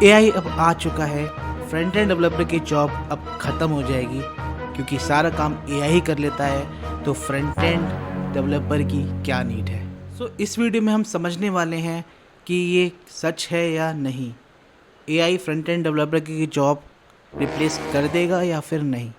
AI अब आ चुका है। फ्रंट एंड डेवलपर की जॉब अब ख़त्म हो जाएगी क्योंकि सारा काम एआई ही कर लेता है। तो फ्रंट एंड डेवलपर की क्या नीड है। इस वीडियो में हम समझने वाले हैं कि ये सच है या नहीं। एआई फ्रंट एंड डेवलपर की जॉब रिप्लेस कर देगा या फिर नहीं।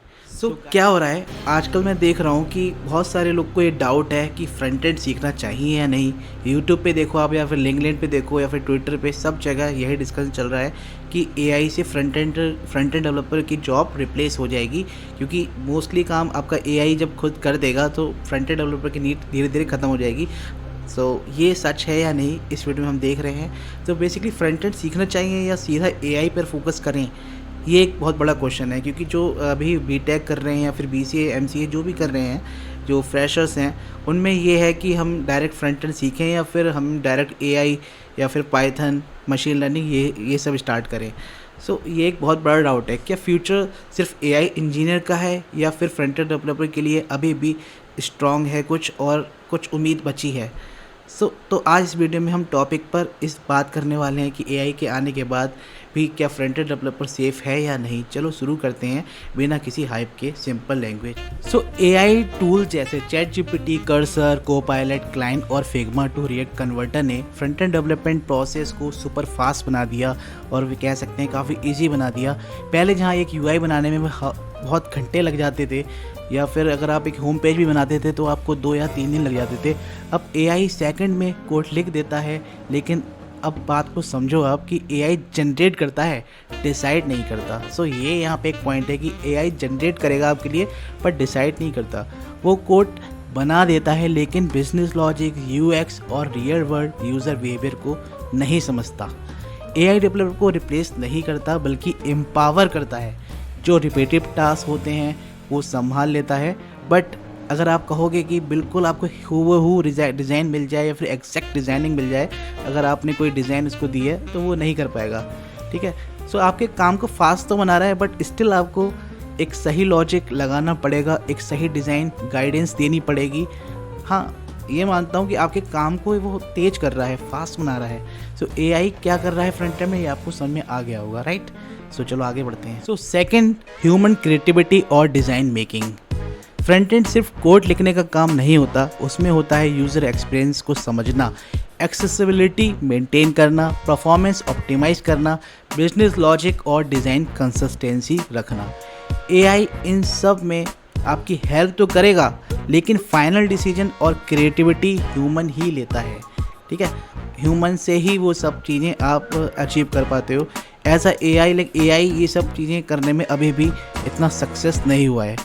क्या हो रहा है आजकल, मैं देख रहा हूँ कि बहुत सारे लोग को ये डाउट है कि फ्रंट एंड सीखना चाहिए या नहीं। यूट्यूब पे देखो आप, या फिर लिंक्डइन पे देखो, या फिर ट्विटर पे, सब जगह यही डिस्कशन चल रहा है कि एआई से फ्रंट एंड डेवलपर की जॉब रिप्लेस हो जाएगी, क्योंकि मोस्टली काम आपका एआई जब खुद कर देगा तो फ्रंट एंड डेवलपर की नीड धीरे धीरे ख़त्म हो जाएगी। ये सच है या नहीं, इस वीडियो में हम देख रहे हैं। तो बेसिकली फ्रंट एंड सीखना चाहिए या सीधा एआई पर फोकस करें, ये एक बहुत बड़ा क्वेश्चन है। क्योंकि जो अभी बीटेक कर रहे हैं या फिर बीसीए एमसीए जो भी कर रहे हैं, जो फ्रेशर्स हैं, उनमें ये है कि हम डायरेक्ट फ्रंट एंड सीखें या फिर हम डायरेक्ट एआई या फिर पाइथन, मशीन लर्निंग ये सब स्टार्ट करें। ये एक बहुत बड़ा डाउट है। क्या फ्यूचर सिर्फ एआई इंजीनियर का है या फिर फ्रंट एंड डेवलपर के लिए अभी भी स्ट्रॉन्ग है कुछ, और कुछ उम्मीद बची है। तो आज इस वीडियो में हम टॉपिक पर इस बात करने वाले हैं कि एआई के आने के बाद भी क्या फ्रंट एंड डेवलपर सेफ़ है या नहीं। चलो शुरू करते हैं बिना किसी हाइप के, सिंपल लैंग्वेज। एआई टूल जैसे चैटजीपीटी, कर्सर, कोपायलट, क्लाइंट और फिग्मा टू रिएक्ट कन्वर्टर ने फ्रंट एंड डेवलपमेंट प्रोसेस को सुपर फास्ट बना दिया, और वे कह सकते हैं काफ़ी ईजी बना दिया। पहले जहाँ एक यूआई बनाने में बहुत घंटे लग जाते थे, या फिर अगर आप एक होम पेज भी बनाते थे तो आपको 2 या 3 दिन लग जाते थे, अब एआई सेकंड में कोड लिख देता है। लेकिन अब बात को समझो आप कि एआई जनरेट करता है, डिसाइड नहीं करता। ये यहाँ पे एक पॉइंट है कि एआई जनरेट करेगा आपके लिए पर डिसाइड नहीं करता। वो कोड बना देता है लेकिन बिजनेस लॉजिक, यूएक्स और रियल वर्ल्ड यूज़र बिहेवियर को नहीं समझता। एआई डेवलपर को रिप्लेस नहीं करता बल्कि एम्पावर करता है। जो रिपीटिव टास्क होते हैं वो संभाल लेता है। बट अगर आप कहोगे कि बिल्कुल आपको हूबहू डिज़ाइन मिल जाए या फिर एग्जैक्ट डिज़ाइनिंग मिल जाए, अगर आपने कोई डिज़ाइन उसको दी है तो वो नहीं कर पाएगा। ठीक है, आपके काम को फास्ट तो बना रहा है बट स्टिल आपको एक सही लॉजिक लगाना पड़ेगा, एक सही डिज़ाइन गाइडेंस देनी पड़ेगी। हाँ, ये मानता हूँ कि आपके काम को वो तेज कर रहा है, फास्ट बना रहा है। एआई क्या कर रहा है फ्रंट एंड में, ये आपको समझ में आ गया होगा, राइट। चलो आगे बढ़ते हैं। सेकंड, ह्यूमन क्रिएटिविटी और डिज़ाइन मेकिंग। फ्रंट एंड सिर्फ कोड लिखने का काम नहीं होता, उसमें होता है यूज़र एक्सपीरियंस को समझना, एक्सेसिबिलिटी मेंटेन करना, परफॉर्मेंस ऑप्टिमाइज करना, बिजनेस लॉजिक और डिज़ाइन कंसिस्टेंसी रखना। एआई इन सब में आपकी हेल्प तो करेगा लेकिन फाइनल डिसीजन और क्रिएटिविटी ह्यूमन ही लेता है। ठीक है, ह्यूमन से ही वो सब चीज़ें आप अचीव कर पाते हो। ऐसा एआई ये सब चीज़ें करने में अभी भी इतना सक्सेस नहीं हुआ है।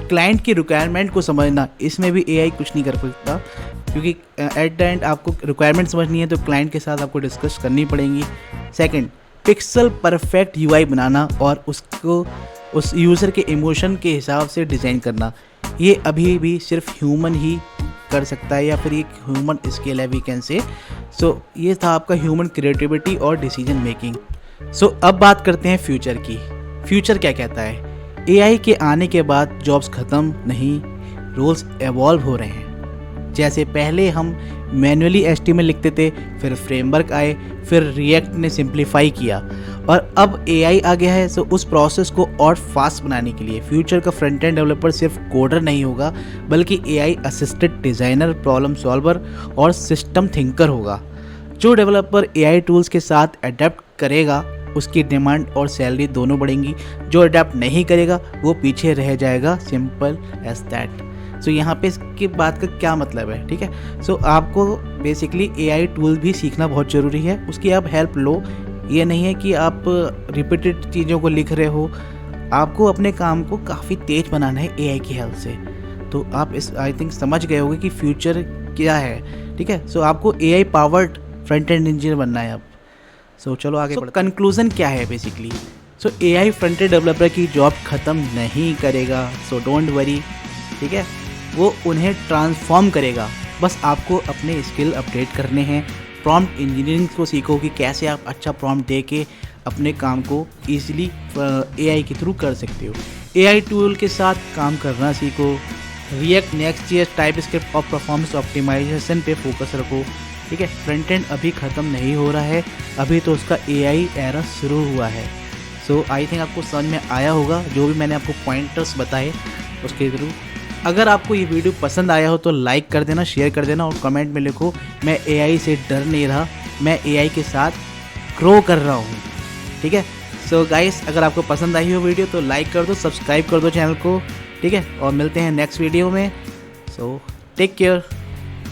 क्लाइंट की रिक्वायरमेंट को समझना, इसमें भी एआई कुछ नहीं कर सकता, क्योंकि एट द एंड आपको रिक्वायरमेंट समझनी है तो क्लाइंट के साथ आपको डिस्कस करनी पड़ेगी। सेकंड, पिक्सल परफेक्ट यूआई बनाना और उसको उस यूज़र के इमोशन के हिसाब से डिज़ाइन करना, ये अभी भी सिर्फ ह्यूमन ही कर सकता है, या फिर एक ह्यूमन स्केल है वी कैन से। ये था आपका ह्यूमन क्रिएटिविटी और डिसीजन मेकिंग। अब बात करते हैं फ्यूचर की। फ्यूचर क्या कहता है। एआई के आने के बाद जॉब्स ख़त्म नहीं, रोल्स एवॉल्व हो रहे हैं। जैसे पहले हम मैन्युअली एचटीएमएल लिखते थे, फिर फ्रेमवर्क आए, फिर रिएक्ट ने सिंप्लीफाई किया, और अब एआई आ गया है। उस प्रोसेस को और फास्ट बनाने के लिए फ्यूचर का फ्रंट एंड डेवलपर सिर्फ कोडर नहीं होगा बल्कि AI assisted designer, problem solver और सिस्टम थिंकर होगा। जो डेवलपर एआई टूल्स के साथ अडेप्ट करेगा उसकी डिमांड और सैलरी दोनों बढ़ेंगी। जो अडेप्ट नहीं करेगा वो पीछे रह जाएगा, सिंपल एज दैट। यहाँ पे इसकी बात का क्या मतलब है। ठीक है, आपको बेसिकली एआई टूल भी सीखना बहुत ज़रूरी है, उसकी आप हेल्प लो। ये नहीं है कि आप रिपीटेड चीज़ों को लिख रहे हो, आपको अपने काम को काफ़ी तेज बनाना है एआई की हेल्प से। आप इस आई थिंक समझ गए होंगे कि फ्यूचर क्या है। ठीक है, आपको AI powered front end engineer बनना है अब। चलो आगे बढ़ते हैं। कंक्लूजन क्या है basically. AI front end developer की जॉब ख़त्म नहीं करेगा, डोंट वरी। ठीक है, वो उन्हें ट्रांसफॉर्म करेगा। बस आपको अपने स्किल अपडेट करने हैं। प्रॉम्प्ट इंजीनियरिंग को सीखो कि कैसे आप अच्छा प्रॉम्प्ट दे के अपने काम को ईजिली एआई के थ्रू कर सकते हो। एआई टूल के साथ काम करना सीखो। रिएक्ट, नेक्स्ट.जेएस, टाइपस्क्रिप्ट और परफॉर्मेंस ऑप्टिमाइजेशन पे फोकस रखो। ठीक है। फ्रंट एंड अभी ख़त्म नहीं हो रहा है, अभी तो उसका AI एरा शुरू हुआ है। सो आई थिंक आपको समझ में आया होगा जो भी मैंने आपको पॉइंटर्स बताए उसके थ्रू। अगर आपको ये वीडियो पसंद आया हो तो लाइक कर देना, शेयर कर देना और कमेंट में लिखो मैं AI से डर नहीं रहा, मैं AI के साथ ग्रो कर रहा हूँ, ठीक है। सो गाइस, अगर आपको पसंद आई हो वीडियो तो लाइक कर दो, सब्सक्राइब कर दो चैनल को, ठीक है। और मिलते हैं नेक्स्ट वीडियो में। So take care.